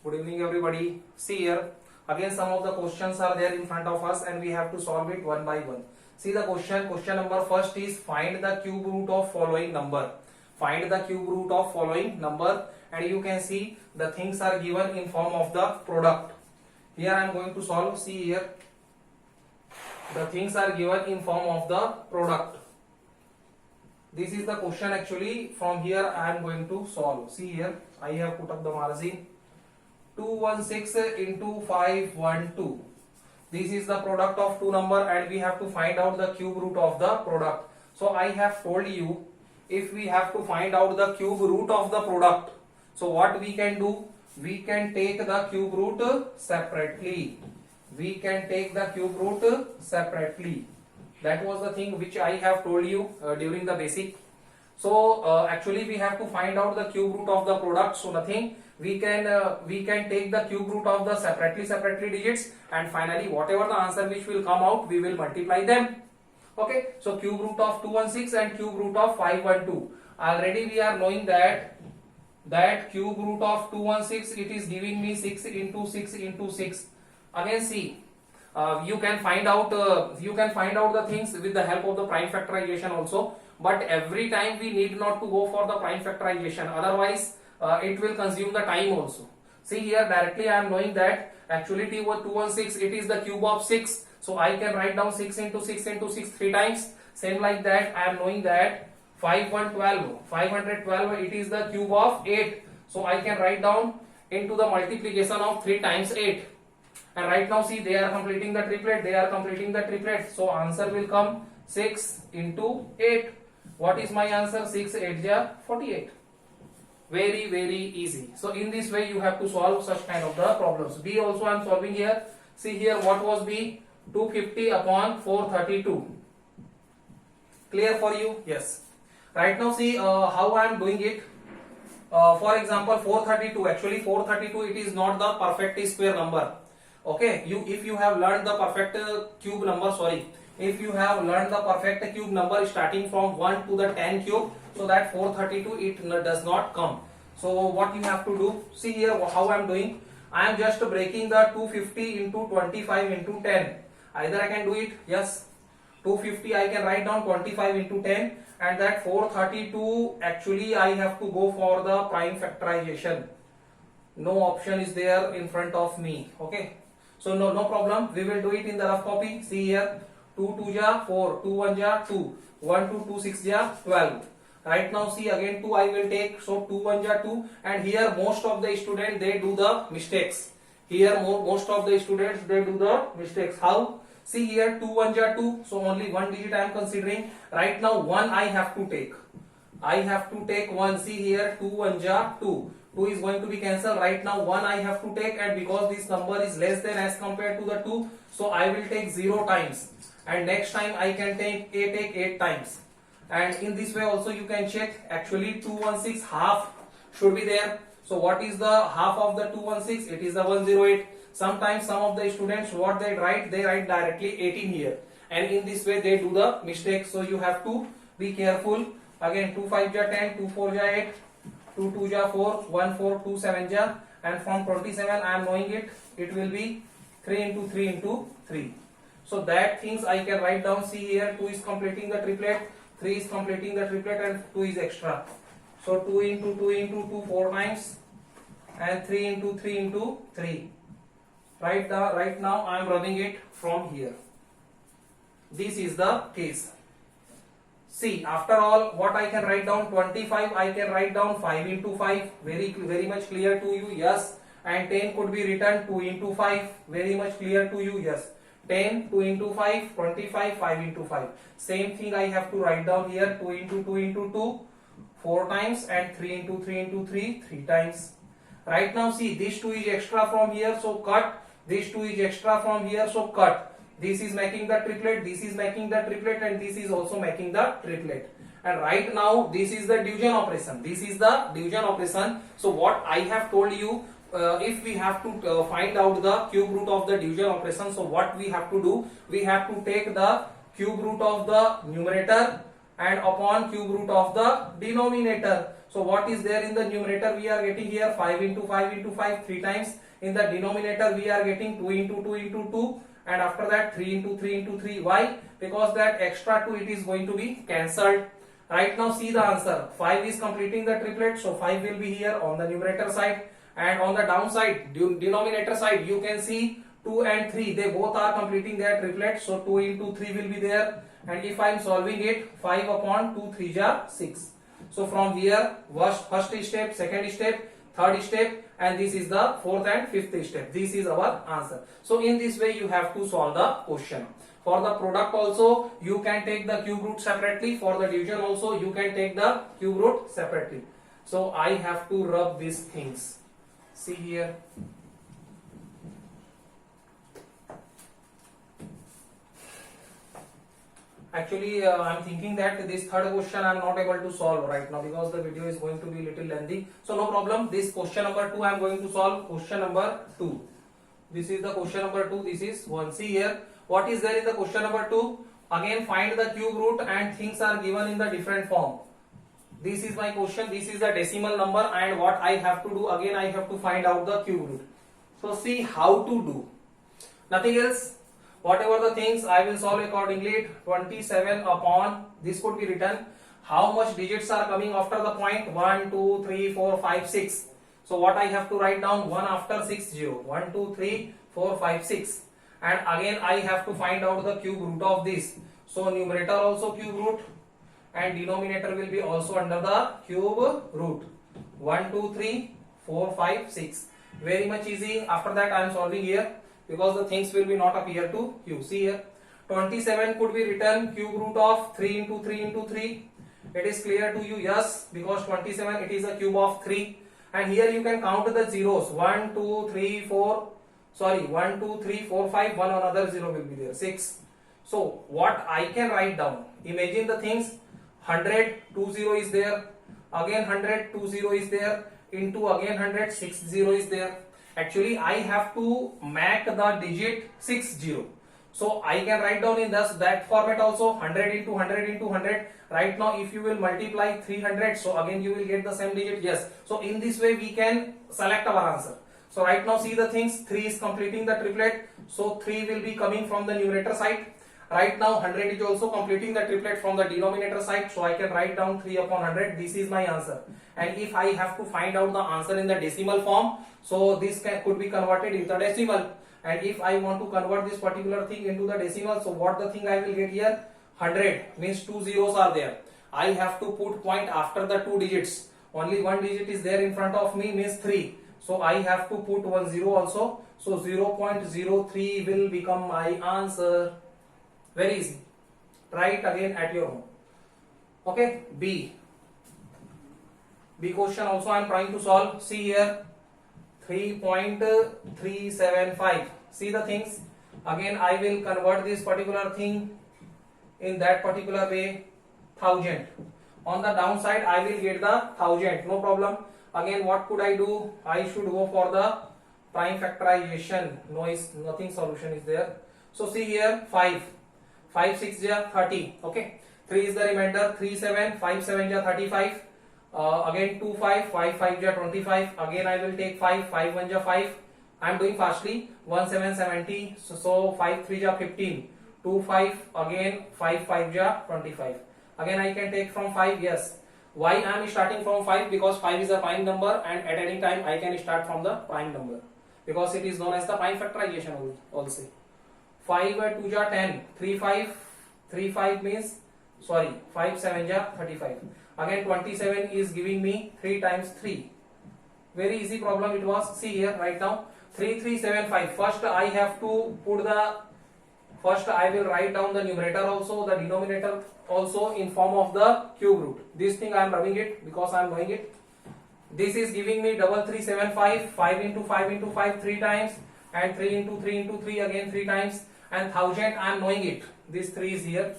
Good evening everybody. See here, again some of the questions are there in front of us and we have to solve it one by one. See the question number first is find the cube root of following number. Find the cube root of following number, and you can see the things are given in form of the product. Here I am going to solve. See here, the things are given in form of the product. This is the question actually. From here I am going to solve. See here, I have put up the margin. 216 into 512. This is the product of two number and we have to find out the cube root of the product. So I have told you, if we have to find out the cube root of the product, so what we can do? We can take the cube root separately. We can take the cube root separately. That was the thing which I have told you during the basic. So actually we have to find out the cube root of the product. So nothing, we can take the cube root of the separately digits, and finally whatever the answer which will come out, we will multiply them. Okay, so cube root of 216 and cube root of 512. Already we are knowing that cube root of 216, it is giving me 6 into 6 into 6. Again see, you can find out the things with the help of the prime factorization also, but every time we need not to go for the prime factorization, otherwise it will consume the time also. See here, directly I am knowing that actually 216, it is the cube of 6, so I can write down 6 into 6 into 6 3 times. Same like that, I am knowing that 512, it is the cube of 8, so I can write down into the multiplication of 3 times 8. And right now see, they are completing the triplet, so answer will come 6 into 8. What is my answer? 6 8 ja 48. Very easy. So in this way you have to solve such kind of the problems. B also I am solving here. See here, what was B? 250 upon 432. Clear for you? Yes. Right now see how I am doing it. For example 432, actually 432, it is not the perfect square number. Okay, if you have learned the perfect cube number, if you have learned the perfect cube number starting from 1 to the 10 cube, so that 432 it does not come. So what you have to do, see here how I am doing. I am just breaking the 250 into 25 into 10. Either I can do it, yes, 250 I can write down 25 into 10, and that 432 actually I have to go for the prime factorization. No option is there in front of me. Okay, so no problem, we will do it in the rough copy. See here, 2 2 ja 4, 2 1 ja 2, 1 2 2 6 ja 12. Right now see, again 2 I will take, so 2 1 ja 2, and here most of the students they do the mistakes. Here most of the students they do the mistakes. How? See here, 2 1 ja 2, so only one digit I am considering. Right now 1 I have to take. I have to take 1. See here, 2 1 ja 2. 2 is going to be cancelled. Right now 1 I have to take, and because this number is less than as compared to the 2, so I will take 0 times, and next time I can take 8 times. And in this way also you can check, actually 216 half should be there. So what is the half of the 216? It is the 108. Sometimes some of the students, what they write directly 18 here, and in this way they do the mistake. So you have to be careful. Again 2 5 ja 10, 2 4 ja 8, 2 2 ja 4, 1 4 2 7 ja, and from 27 I am knowing it will be 3 into 3 into 3. So that things I can write down. See here, 2 is completing the triplet, 3 is completing the triplet, and 2 is extra. So 2 into 2 into 2 4 times, and 3 into 3 into 3. Right now I am running it from here. This is the case. See, after all, what I can write down? 25 I can write down 5 into 5. Very much clear to you? Yes. And 10 could be written 2 into 5. Very much clear to you? Yes. 10, 2 into 5, 25, 5 into 5. Same thing I have to write down here, 2 into 2 into 2, 4 times, and 3 into 3 into 3, 3 times. Right now see, this 2 is extra from here, so cut. This 2 is extra from here, so cut. This is making the triplet, this is making the triplet, and this is also making the triplet. And right now this is the division operation. This is the division operation. So what I have told you, if we have to find out the cube root of the division operation, so what we have to do? We have to take the cube root of the numerator and upon cube root of the denominator. So what is there in the numerator? We are getting here 5 into 5 into 5 3 times. In the denominator we are getting 2 into 2 into 2, and after that 3 into 3 into 3. Why? Because that extra 2 it is going to be cancelled. Right now see the answer. 5 is completing the triplet, so 5 will be here on the numerator side, and on the downside denominator side you can see 2 and 3, they both are completing their triplet, so 2 into 3 will be there. And if I am solving it, 5 upon 2 3 are 6. So from here first step, second step, third step, and this is the fourth and fifth step. This is our answer. So in this way you have to solve the question. For the product also you can take the cube root separately. For the division also you can take the cube root separately. So I have to rub these things. See here. Actually, I'm thinking that this third question I'm not able to solve right now because the video is going to be little lengthy. So no problem. This question number 2 I'm going to solve. Question number 2. This is the question number 2. This is 1. See here. What is there in the question number 2? Again find the cube root, and things are given in the different form. This is my question. This is the decimal number, and what I have to do, again I have to find out the cube root. So see how to do. Nothing else. Whatever the things I will solve accordingly. 27 upon, this could be written. How much digits are coming after the point? 1, 2, 3, 4, 5, 6. So what I have to write down? 1 after 6, 0. 1, 2, 3, 4, 5, 6. And again I have to find out the cube root of this. So numerator also cube root, and denominator will be also under the cube root. 1, 2, 3, 4, 5, 6. Very much easy. After that I am solving here, because the things will be not appear to you. See here, 27 could be written cube root of 3 into 3 into 3. It is clear to you? Yes, because 27 it is a cube of 3. And here you can count the zeros. 1, 2, 3, 4. Sorry, 1, 2, 3, 4, 5. One another zero will be there. 6. So what I can write down? Imagine the things. 100, 2 0 is there. Again 100, 2 0 is there. Into again 100, 6 0 is there. Actually I have to make the digit 6 0. So I can write down in that format also. 100 into 100 into 100. Right now if you will multiply 300, so again you will get the same digit. Yes. So in this way we can select our answer. So right now see the things. 3 is completing the triplet. So 3 will be coming from the numerator side. Right now 100 is also completing the triplet from the denominator side. So I can write down 3 upon 100. This is my answer. And if I have to find out the answer in the decimal form, so this could be converted into the decimal. And if I want to convert this particular thing into the decimal, so what the thing I will get here? 100 means 2 zeros are there. I have to put point after the 2 digits. Only one digit is there in front of me, means 3. So I have to put 1 0 also. So 0.03 will become my answer. Very easy. Try it again at your home. Okay. B question also I am trying to solve. See here, 3.375. See the things. Again I will convert this particular thing in that particular way. 1000. On the downside I will get the 1000. No problem. Again what could I do? I should go for the prime factorization. Nothing solution is there. So see here, 5 6 ja 30. Okay. 3 is the remainder. 3 7 5 7 ja 35. Again 2 5 5 5 ja 25. Again I will take 5 5 1 ja 5. I am doing fastly. 1 7 70. So 5 3 ja 15. 2 5 again 5 5 ja 25. Again I can take from 5. Yes. Why I am starting from 5? Because 5 is a prime number, and at any time I can start from the prime number, because it is known as the prime factorization also. 5 2 ja 10. 3 5 means, sorry, 5 7 ja 35. Again 27 is giving me 3 times 3. Very easy problem it was. See here, right now 3375. First I have to put first I will write down the numerator also, the denominator also in form of the cube root. This thing I am rubbing it because I am knowing it. This is giving me 3375. 5 into 5 into 5 3 times, and 3 into 3 into 3 again 3 times, and 1000 I am knowing it. This 3 is here.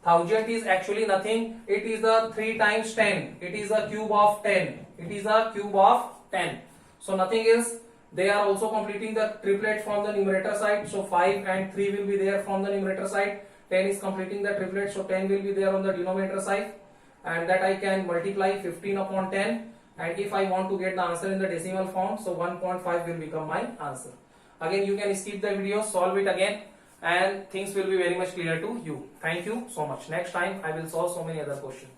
1000 is actually nothing. It is the 3 times 10. It is a cube of 10. It is a cube of 10. So nothing else. They are also completing the triplet from the numerator side. So 5 and 3 will be there from the numerator side. 10 is completing the triplet, so 10 will be there on the denominator side, and that I can multiply 15 upon 10, and if I want to get the answer in the decimal form, so 1.5 will become my answer. Again, you can skip the video, solve it again, and things will be very much clear to you. Thank you so much. Next time I will solve so many other questions.